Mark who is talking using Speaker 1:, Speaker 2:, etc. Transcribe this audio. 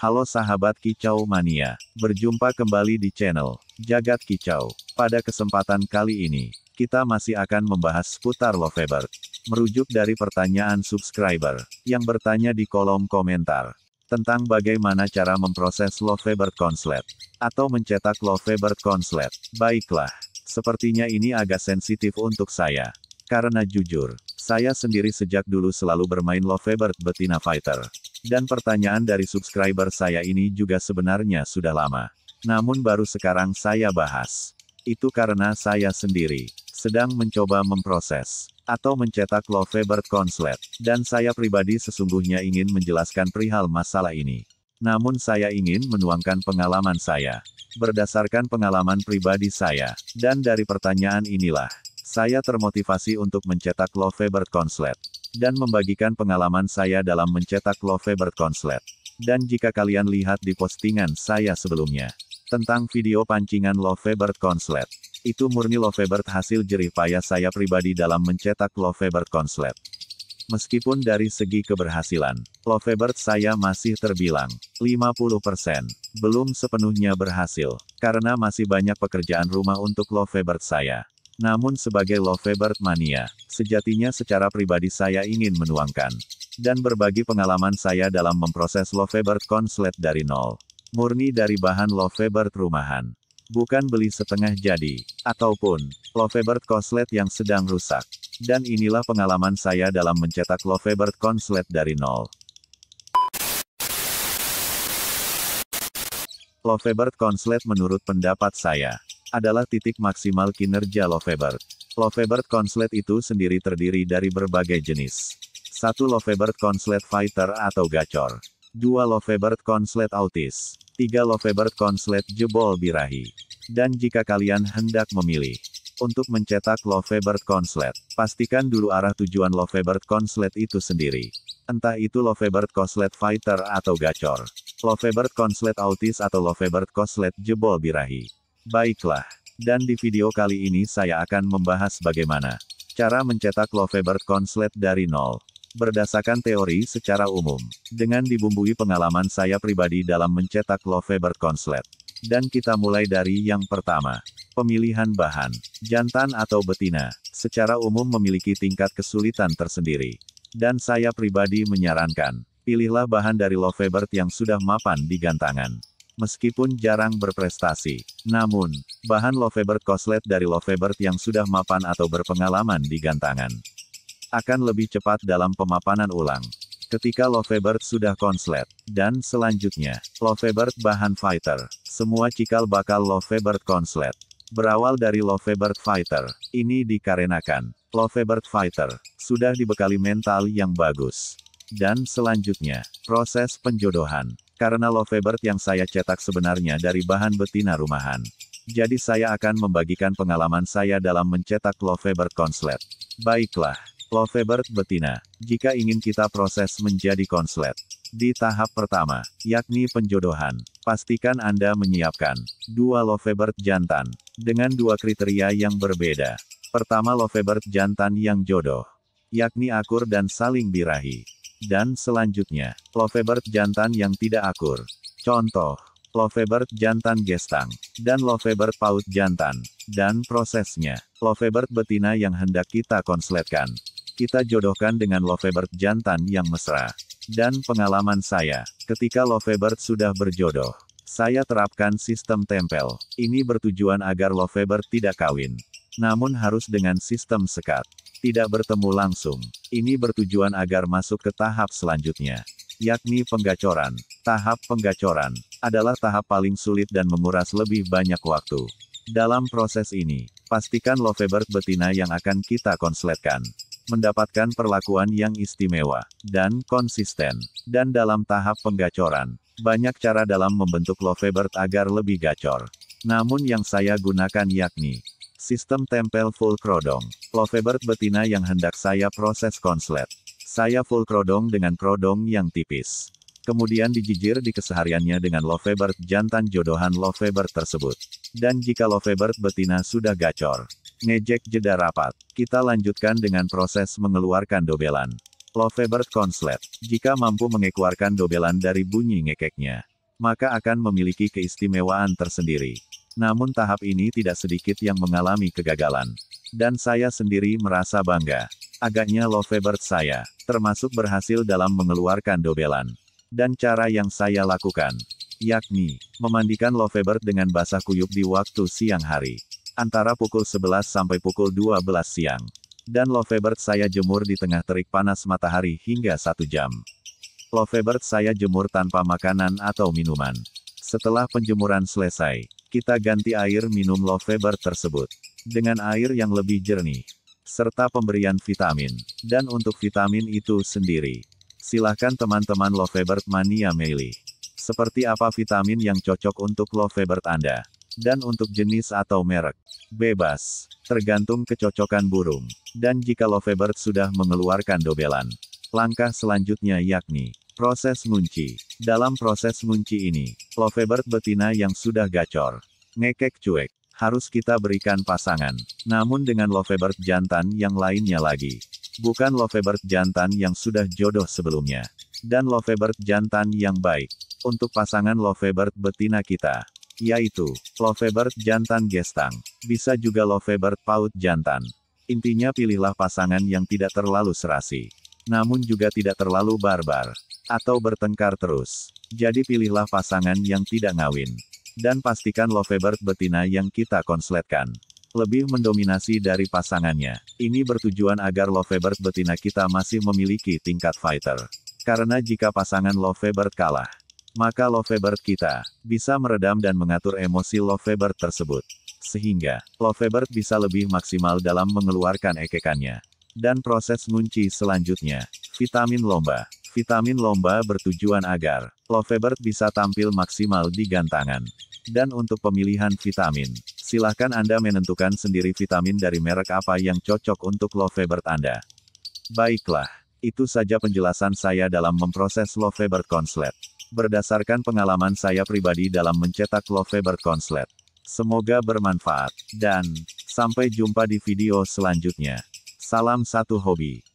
Speaker 1: Halo sahabat Kicau Mania, berjumpa kembali di channel Jagat Kicau. Pada kesempatan kali ini, kita masih akan membahas seputar Lovebird. Merujuk dari pertanyaan subscriber, yang bertanya di kolom komentar, tentang bagaimana cara memproses Lovebird Conslet, atau mencetak Lovebird Conslet. Baiklah, sepertinya ini agak sensitif untuk saya. Karena jujur, saya sendiri sejak dulu selalu bermain Lovebird Betina Fighter. Dan pertanyaan dari subscriber saya ini juga sebenarnya sudah lama. Namun baru sekarang saya bahas. Itu karena saya sendiri sedang mencoba memproses atau mencetak Lovebird Conslet. Dan saya pribadi sesungguhnya ingin menjelaskan perihal masalah ini. Namun saya ingin menuangkan pengalaman saya. Berdasarkan pengalaman pribadi saya. Dan dari pertanyaan inilah, saya termotivasi untuk mencetak Lovebird Conslet. Dan membagikan pengalaman saya dalam mencetak Lovebird Conslet. Dan jika kalian lihat di postingan saya sebelumnya, tentang video pancingan Lovebird Conslet, itu murni Lovebird hasil jerih payah saya pribadi dalam mencetak Lovebird Conslet. Meskipun dari segi keberhasilan, Lovebird saya masih terbilang 50%, belum sepenuhnya berhasil, karena masih banyak pekerjaan rumah untuk Lovebird saya. Namun sebagai Lovebird Mania, sejatinya secara pribadi saya ingin menuangkan dan berbagi pengalaman saya dalam memproses Lovebird Conslet dari nol. Murni dari bahan Lovebird rumahan. Bukan beli setengah jadi, ataupun Lovebird Conslet yang sedang rusak. Dan inilah pengalaman saya dalam mencetak Lovebird Conslet dari nol. Lovebird Conslet menurut pendapat saya adalah titik maksimal kinerja Lovebird. Lovebird Conslet itu sendiri terdiri dari berbagai jenis. 1 Lovebird Conslet Fighter atau gacor. 2 Lovebird Conslet Autis. 3 Lovebird Conslet jebol birahi. Dan jika kalian hendak memilih untuk mencetak Lovebird Conslet, pastikan dulu arah tujuan Lovebird Conslet itu sendiri. Entah itu Lovebird Conslet Fighter atau gacor, Lovebird Conslet Autis atau Lovebird Conslet jebol birahi. Baiklah, dan di video kali ini saya akan membahas bagaimana cara mencetak Lovebird Conslet dari nol. Berdasarkan teori secara umum, dengan dibumbui pengalaman saya pribadi dalam mencetak Lovebird Conslet. Dan kita mulai dari yang pertama. Pemilihan bahan. Jantan atau betina, secara umum memiliki tingkat kesulitan tersendiri. Dan saya pribadi menyarankan, pilihlah bahan dari Lovebird yang sudah mapan di gantangan. Meskipun jarang berprestasi, namun, bahan Lovebird Conslet dari Lovebird yang sudah mapan atau berpengalaman di gantangan akan lebih cepat dalam pemapanan ulang. Ketika Lovebird sudah konslet, dan selanjutnya, Lovebird bahan fighter, semua cikal bakal Lovebird Conslet berawal dari Lovebird Fighter. Ini dikarenakan, Lovebird Fighter sudah dibekali mental yang bagus. Dan selanjutnya, proses penjodohan. Karena Lovebird yang saya cetak sebenarnya dari bahan betina rumahan. Jadi saya akan membagikan pengalaman saya dalam mencetak Lovebird Conslet. Baiklah, Lovebird betina, jika ingin kita proses menjadi konslet. Di tahap pertama, yakni penjodohan, pastikan Anda menyiapkan 2 Lovebird jantan, dengan 2 kriteria yang berbeda. Pertama Lovebird jantan yang jodoh, yakni akur dan saling birahi. Dan selanjutnya, Lovebird jantan yang tidak akur. Contoh, Lovebird jantan gestang, dan Lovebird paut jantan. Dan prosesnya, Lovebird betina yang hendak kita konsletkan, kita jodohkan dengan Lovebird jantan yang mesra. Dan pengalaman saya, ketika Lovebird sudah berjodoh, saya terapkan sistem tempel. Ini bertujuan agar Lovebird tidak kawin, namun harus dengan sistem sekat. Tidak bertemu langsung. Ini bertujuan agar masuk ke tahap selanjutnya, yakni penggacoran. Tahap penggacoran adalah tahap paling sulit dan menguras lebih banyak waktu. Dalam proses ini, pastikan Lovebird betina yang akan kita konsletkan mendapatkan perlakuan yang istimewa dan konsisten. Dan dalam tahap penggacoran, banyak cara dalam membentuk Lovebird agar lebih gacor. Namun yang saya gunakan yakni sistem tempel full krodong. Lovebird betina yang hendak saya proses konslet, saya full krodong dengan krodong yang tipis. Kemudian dijijir di kesehariannya dengan Lovebird jantan jodohan Lovebird tersebut. Dan jika Lovebird betina sudah gacor, ngejek jeda rapat, kita lanjutkan dengan proses mengeluarkan dobelan. Lovebird Conslet, jika mampu mengeluarkan dobelan dari bunyi ngekeknya, maka akan memiliki keistimewaan tersendiri. Namun tahap ini tidak sedikit yang mengalami kegagalan. Dan saya sendiri merasa bangga. Agaknya Lovebird saya, termasuk berhasil dalam mengeluarkan dobelan. Dan cara yang saya lakukan, yakni, memandikan Lovebird dengan basah kuyup di waktu siang hari. Antara pukul 11 sampai pukul 12 siang. Dan Lovebird saya jemur di tengah terik panas matahari hingga 1 jam. Lovebird saya jemur tanpa makanan atau minuman. Setelah penjemuran selesai, kita ganti air minum Lovebird tersebut dengan air yang lebih jernih, serta pemberian vitamin. Dan untuk vitamin itu sendiri, silahkan teman-teman Lovebird mania milih. Seperti apa vitamin yang cocok untuk Lovebird Anda. Dan untuk jenis atau merek, bebas, tergantung kecocokan burung. Dan jika Lovebird sudah mengeluarkan dobelan, langkah selanjutnya yakni proses ngunci. Dalam proses ngunci ini, Lovebird betina yang sudah gacor, ngekek cuek, harus kita berikan pasangan. Namun dengan Lovebird jantan yang lainnya lagi. Bukan Lovebird jantan yang sudah jodoh sebelumnya. Dan Lovebird jantan yang baik. Untuk pasangan Lovebird betina kita, yaitu Lovebird jantan gestang. Bisa juga Lovebird paut jantan. Intinya pilihlah pasangan yang tidak terlalu serasi. Namun juga tidak terlalu barbar. Atau bertengkar terus. Jadi pilihlah pasangan yang tidak ngawin. Dan pastikan Lovebird betina yang kita konsletkan lebih mendominasi dari pasangannya. Ini bertujuan agar Lovebird betina kita masih memiliki tingkat fighter. Karena jika pasangan Lovebird kalah, maka Lovebird kita bisa meredam dan mengatur emosi Lovebird tersebut. Sehingga, Lovebird bisa lebih maksimal dalam mengeluarkan ekekannya. Dan proses ngunci selanjutnya, vitamin lomba. Vitamin lomba bertujuan agar Lovebird bisa tampil maksimal di gantangan. Dan untuk pemilihan vitamin, silahkan Anda menentukan sendiri vitamin dari merek apa yang cocok untuk Lovebird Anda. Baiklah, itu saja penjelasan saya dalam memproses Lovebird Konslet. Berdasarkan pengalaman saya pribadi dalam mencetak Lovebird Konslet. Semoga bermanfaat, dan sampai jumpa di video selanjutnya. Salam satu hobi.